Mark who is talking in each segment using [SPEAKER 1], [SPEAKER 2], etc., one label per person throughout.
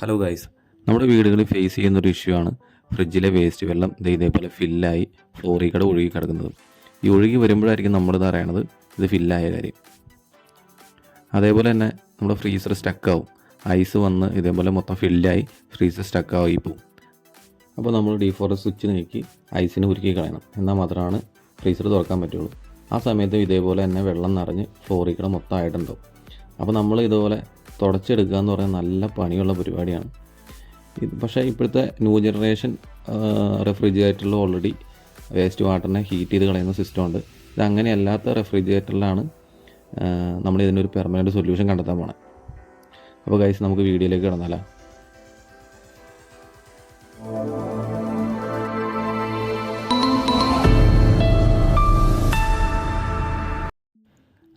[SPEAKER 1] Hello guys, നമ്മുടെ വീടുകളിൽ face ചെയ്യുന്നൊരു ഇഷ്യൂ ആണ് ഫ്രിഡ്ജിലെ വേസ്റ്റ് വെള്ളം ഇതേപോലെ ഫില്ലായി ഫ്ലോറിൽ കൂടെ ഒഴുകി കിടക്കുന്നത്. ഈ ഒഴുകി വരുമ്പോഴായിരിക്കും നമ്മളിത് അറിയണത് ഇത് ഫില്ലായ കാര്യം. അതേപോലെ തന്നെ നമ്മുടെ ഫ്രീസർ സ്റ്റക്കാവും, ഐസ് വന്ന് ഇതേപോലെ മൊത്തം ഫില്ലായി ഫ്രീസർ സ്റ്റക്കായി പോകും. അപ്പോൾ നമ്മൾ ഡീഫോറസ്റ്റ് സ്വിച്ച് നീക്കി ഐസിന് ഉരുക്കി കളയണം, എന്നാൽ മാത്രമാണ് ഫ്രീസർ തുറക്കാൻ പറ്റുള്ളൂ. ആ സമയത്ത് ഇതേപോലെ തന്നെ വെള്ളം നിറഞ്ഞ് ഫ്ലോറിൽ കൂടെ മൊത്തം ആയിട്ടുണ്ടാവും. അപ്പോൾ നമ്മൾ ഇതുപോലെ തുടച്ചെടുക്കുക എന്ന് പറഞ്ഞാൽ നല്ല പണിയുള്ള പരിപാടിയാണ്. പക്ഷേ ഇപ്പോഴത്തെ ന്യൂ ജനറേഷൻ റെഫ്രിജറേറ്ററിൽ ഓൾറെഡി വേസ്റ്റ് വാട്ടറിനെ ഹീറ്റ് ചെയ്ത് കളയുന്ന സിസ്റ്റം ഉണ്ട്. ഇത് അങ്ങനെയല്ലാത്ത റെഫ്രിജറേറ്ററിലാണ് നമ്മൾ ഇതിനൊരു പെർമനൻറ്റ് സൊല്യൂഷൻ കണ്ടെത്താൻ പോണത്. അപ്പോൾ ഗൈസ്, നമുക്ക് വീഡിയോയിലേക്ക് കിടന്നാലോ.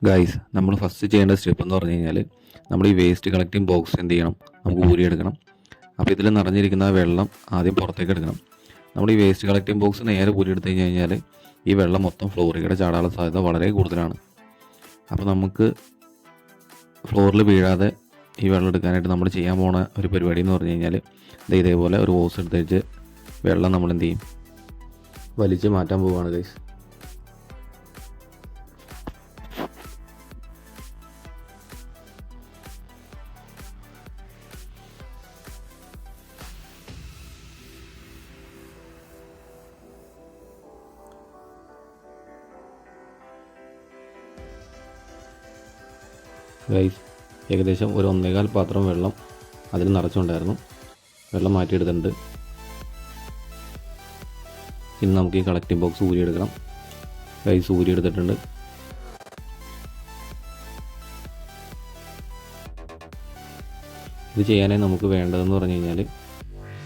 [SPEAKER 1] ഗൈസ്, നമ്മൾ ഫസ്റ്റ് ചെയ്യേണ്ട സ്റ്റെപ്പ് എന്ന് പറഞ്ഞു കഴിഞ്ഞാൽ നമ്മൾ ഈ വേസ്റ്റ് കളക്റ്റിംഗ് ബോക്സ് എന്ത് ചെയ്യണം, നമുക്ക് ഊരിയെടുക്കണം. അപ്പോൾ ഇതിൽ നിറഞ്ഞിരിക്കുന്ന വെള്ളം ആദ്യം പുറത്തേക്ക് എടുക്കണം. നമ്മൾ ഈ വേസ്റ്റ് കളക്റ്റിംഗ് ബോക്സ് നേരെ ഊരിയെടുത്ത് കഴിഞ്ഞാൽ ഈ വെള്ളം മൊത്തം ഫ്ലോറിൽ ചാടാനുള്ള സാധ്യത വളരെ കൂടുതലാണ്. അപ്പോൾ നമുക്ക് ഫ്ലോറിൽ വീഴാതെ ഈ വെള്ളം എടുക്കാനായിട്ട് നമ്മൾ ചെയ്യാൻ പോണ ഒരു പരിപാടി എന്ന് പറഞ്ഞു കഴിഞ്ഞാൽ ഇതേപോലെ ഒരു ഹോസ് എടുത്ത് വെള്ളം നമ്മൾ എന്ത് ചെയ്യും, വലിച്ച് മാറ്റാൻ പോവുകയാണ് ഗൈസ്. ഗൈസ്, ഏകദേശം ഒരു 1.25 പാത്രം വെള്ളം അതിൽ നിറച്ചുണ്ടായിരുന്നു. വെള്ളം മാറ്റിയെടുത്തിട്ടുണ്ട്. ഇനി നമുക്ക് ഈ കളക്റ്റിംഗ് ബോക്സ് ഊരിയെടുക്കണം. ഗൈസ്, ഊരിയെടുത്തിട്ടുണ്ട്. ഇത് ചെയ്യാനായി നമുക്ക് വേണ്ടതെന്ന് പറഞ്ഞു കഴിഞ്ഞാൽ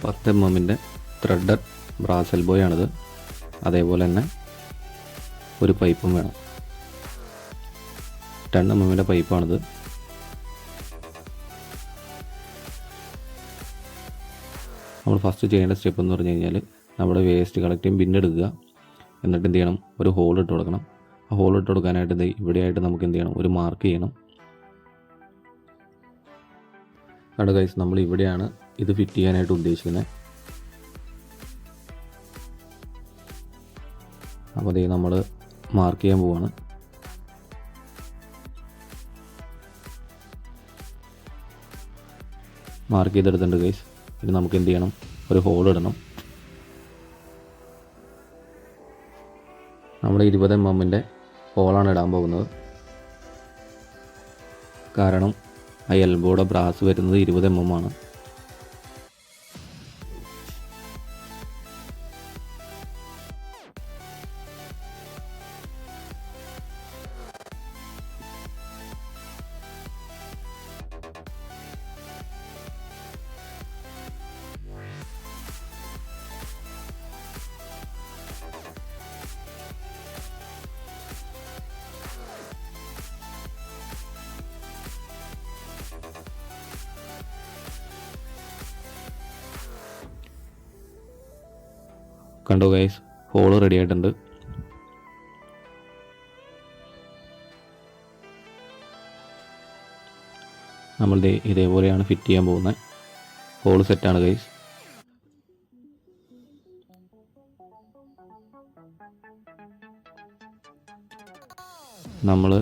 [SPEAKER 1] 10 mm ത്രെഡഡ് ബ്രാസ് എൽബോയാണിത്. അതേപോലെ തന്നെ ഒരു പൈപ്പും വേണം. 10 mm പൈപ്പാണിത്. നമ്മൾ ഫസ്റ്റ് ചെയ്യേണ്ട സ്റ്റെപ്പ് എന്ന് പറഞ്ഞു കഴിഞ്ഞാൽ നമ്മുടെ വേസ്റ്റ് കളക്റ്റിംഗ് ബിൻ എടുക്കുക. എന്നിട്ട് എന്ത് ചെയ്യണം, ഒരു ഹോൾ ഇട്ട് കൊടുക്കണം. ആ ഹോൾ ഇട്ട് കൊടുക്കാനായിട്ട് ഇവിടെയായിട്ട് നമുക്ക് എന്ത് ചെയ്യണം, ഒരു മാർക്ക് ചെയ്യണം. കണ്ടോ ഗൈസ്, നമ്മൾ ഇവിടെയാണ് ഇത് ഫിറ്റ് ചെയ്യാനായിട്ട് ഉദ്ദേശിക്കുന്നത്. അപ്പോൾ അതേ നമ്മൾ മാർക്ക് ചെയ്യാൻ പോവാണ്. മാർക്ക് ചെയ്തെടുത്തിട്ടുണ്ട് ഗൈസ്. ഇനി നമുക്ക് എന്ത് ചെയ്യണം, ഒരു ഹോൾ ഇടണം. നമ്മൾ 20 mm ഹോളാണ് ഇടാൻ പോകുന്നത്. കാരണം ആ എൽബോയുടെ ബ്രാസ് വരുന്നത് 20 mm ആണ്. കണ്ടോ ഗൈസ്, ഹോള് റെഡി ആയിട്ടുണ്ട്. നമ്മൾ ഇതേപോലെയാണ് ഫിറ്റ് ചെയ്യാൻ പോകുന്നത്. ഹോള് സെറ്റാണ് ഗൈസ്. നമ്മൾ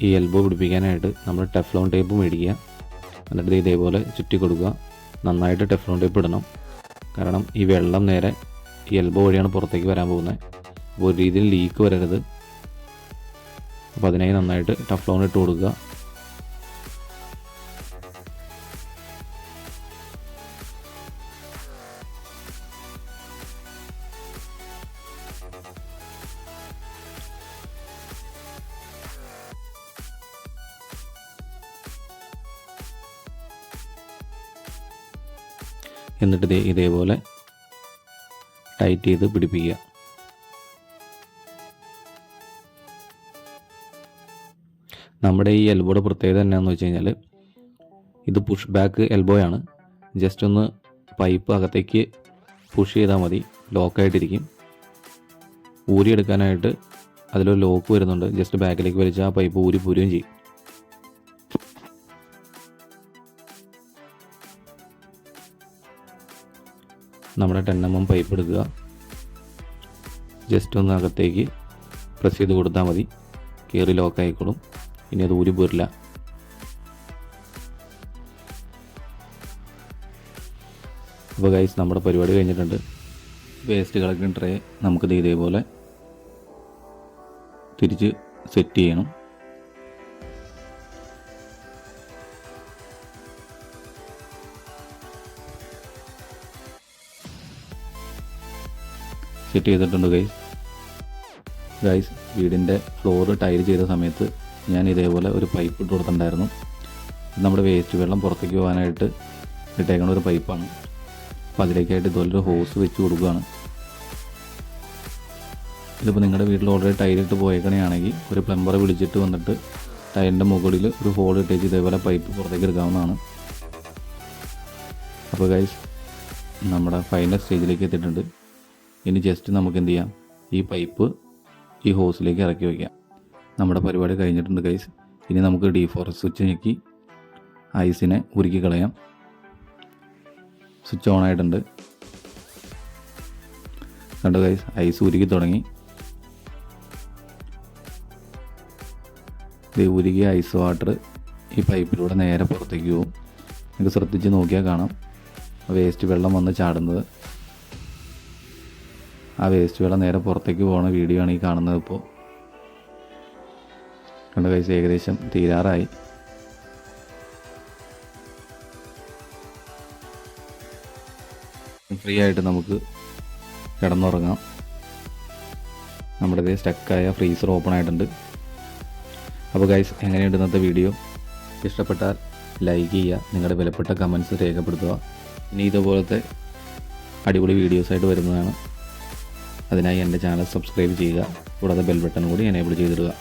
[SPEAKER 1] ഈ എൽബോ പിടിപ്പിക്കാനായിട്ട് നമ്മൾ ടെഫ്ലോൺ ടേപ്പ് മേടിക്കുക. എന്നിട്ട് ഇതേപോലെ ചുറ്റി കൊടുക്കുക. നന്നായിട്ട് ടെഫ്ലോൺ ടേപ്പ് ഇടണം. കാരണം ഈ വെള്ളം നേരെ ഈ എൽബോ വഴിയാണ് പുറത്തേക്ക് വരാൻ പോകുന്നത്. അപ്പോൾ ഒരു രീതിയിൽ ലീക്ക് വരരുത്. അപ്പോൾ അതിനായി നന്നായിട്ട് ടെഫ്ലോൺ ഇട്ട് കൊടുക്കുക. എന്നിട്ട് ഇതേപോലെ ടൈറ്റ് ചെയ്ത് പിടിപ്പിക്കുക. നമ്മുടെ ഈ എൽബോയുടെ പ്രത്യേകത എന്നാന്ന് വെച്ച് കഴിഞ്ഞാൽ ഇത് പുഷ് ബാക്ക് എൽബോയാണ്. ജസ്റ്റ് ഒന്ന് പൈപ്പ് അകത്തേക്ക് പുഷ് ചെയ്താൽ മതി, ലോക്കായിട്ടിരിക്കും. ഊരിയെടുക്കാനായിട്ട് അതിലൊരു ലോക്ക് വരുന്നുണ്ട്. ജസ്റ്റ് ബാക്കിലേക്ക് വലിച്ചാൽ ആ പൈപ്പ് ഊരി പോരുകയും ചെയ്യും. നമ്മുടെ 10 mm പൈപ്പ് എടുക്കുക. ജസ്റ്റ് ഒന്ന് അകത്തേക്ക് പ്രസ് ചെയ്ത് കൊടുത്താൽ മതി, കയറി ലോക്ക് ആയിക്കോളും. ഇനി അത് ഊരി പോരില്ല. അപ്പോൾ ഗൈസ് നമ്മുടെ പരിപാടി കഴിഞ്ഞിട്ടുണ്ട്. വേസ്റ്റ് കളക്ടിങ് ട്രേ നമുക്കിത് ഇതേപോലെ തിരിച്ച് സെറ്റ് ചെയ്യണം. സെറ്റ് ചെയ്തിട്ടുണ്ട് ഗൈസ്. വീടിൻ്റെ ഫ്ലോർ ടൈൽ ചെയ്ത സമയത്ത് ഞാൻ ഇതേപോലെ ഒരു പൈപ്പ് ഇട്ട് കൊടുത്തിട്ടുണ്ടായിരുന്നു. നമ്മുടെ വേസ്റ്റ് വെള്ളം പുറത്തേക്ക് പോകാനായിട്ട് ഇട്ടേക്കണ ഒരു പൈപ്പാണ്. അപ്പോൾ അതിലേക്കായിട്ട് ഇതുപോലൊരു ഹോസ് വെച്ച് കൊടുക്കുകയാണ്. ഇതിപ്പോൾ നിങ്ങളുടെ വീട്ടിൽ ഓൾറെഡി ടൈലിട്ട് പോയേക്കണെയാണെങ്കിൽ ഒരു പ്ലംബറെ വിളിച്ചിട്ട് വന്നിട്ട് ടൈലിൻ്റെ മുകളിൽ ഒരു ഹോൾ ഇട്ടേച്ച് ഇതേപോലെ പൈപ്പ് പുറത്തേക്ക് എടുക്കാവുന്നതാണ്. അപ്പോൾ ഗൈസ് നമ്മുടെ ഫൈനൽ സ്റ്റേജിലേക്ക് എത്തിയിട്ടുണ്ട്. ഇനി ജസ്റ്റ് നമുക്ക് എന്ത് ചെയ്യാം, ഈ പൈപ്പ് ഈ ഹോസിലേക്ക് ഇറക്കി വയ്ക്കാം. നമ്മുടെ പരിപാടി കഴിഞ്ഞിട്ടുണ്ട് ഗൈസ്. ഇനി നമുക്ക് ഡീഫോറസ്റ്റ് സ്വിച്ച് ഞെക്കി ഐസിനെ ഉരുക്കി കളയാം. സ്വിച്ച് ഓൺ ആയിട്ടുണ്ട്. കണ്ടോ ഗൈസ്, ഐസ് ഉരുക്കി തുടങ്ങി. ഇത് ഉരുകിയ ഐസ് വാട്ടർ ഈ പൈപ്പിലൂടെ നേരെ പുറത്തേക്ക് പോകും. നിങ്ങൾക്ക് ശ്രദ്ധിച്ച് നോക്കിയാൽ കാണാം വേസ്റ്റ് വെള്ളം വന്ന് ചാടുന്നത്. ആ വേസ്റ്റ് വെള്ളം നേരെ പുറത്തേക്ക് പോകുന്ന വീഡിയോ ആണ് ഈ കാണുന്നത്. ഇപ്പോൾ കണ്ട ഗൈസ്, ഏകദേശം തീരാറായി. ഫ്രീ ആയിട്ട് നമുക്ക് കിടന്നുറങ്ങാം. നമ്മുടെ സ്റ്റക്കായ ഫ്രീസർ ഓപ്പൺ ആയിട്ടുണ്ട്. അപ്പോൾ ഗൈസ്, എങ്ങനെയുണ്ട് ഇന്നത്തെ വീഡിയോ? ഇഷ്ടപ്പെട്ടാൽ ലൈക്ക് ചെയ്യുക, നിങ്ങളുടെ വിലപ്പെട്ട കമൻറ്റ്സ് രേഖപ്പെടുത്തുക. ഇനി ഇതുപോലത്തെ അടിപൊളി വീഡിയോസായിട്ട് വരുന്നതാണ്. അതിനായി എൻ്റെ ചാനൽ സബ്സ്ക്രൈബ് ചെയ്യുക, കൂടാതെ ബെൽ ബട്ടൺ കൂടി എനേബിൾ ചെയ്തിടുക.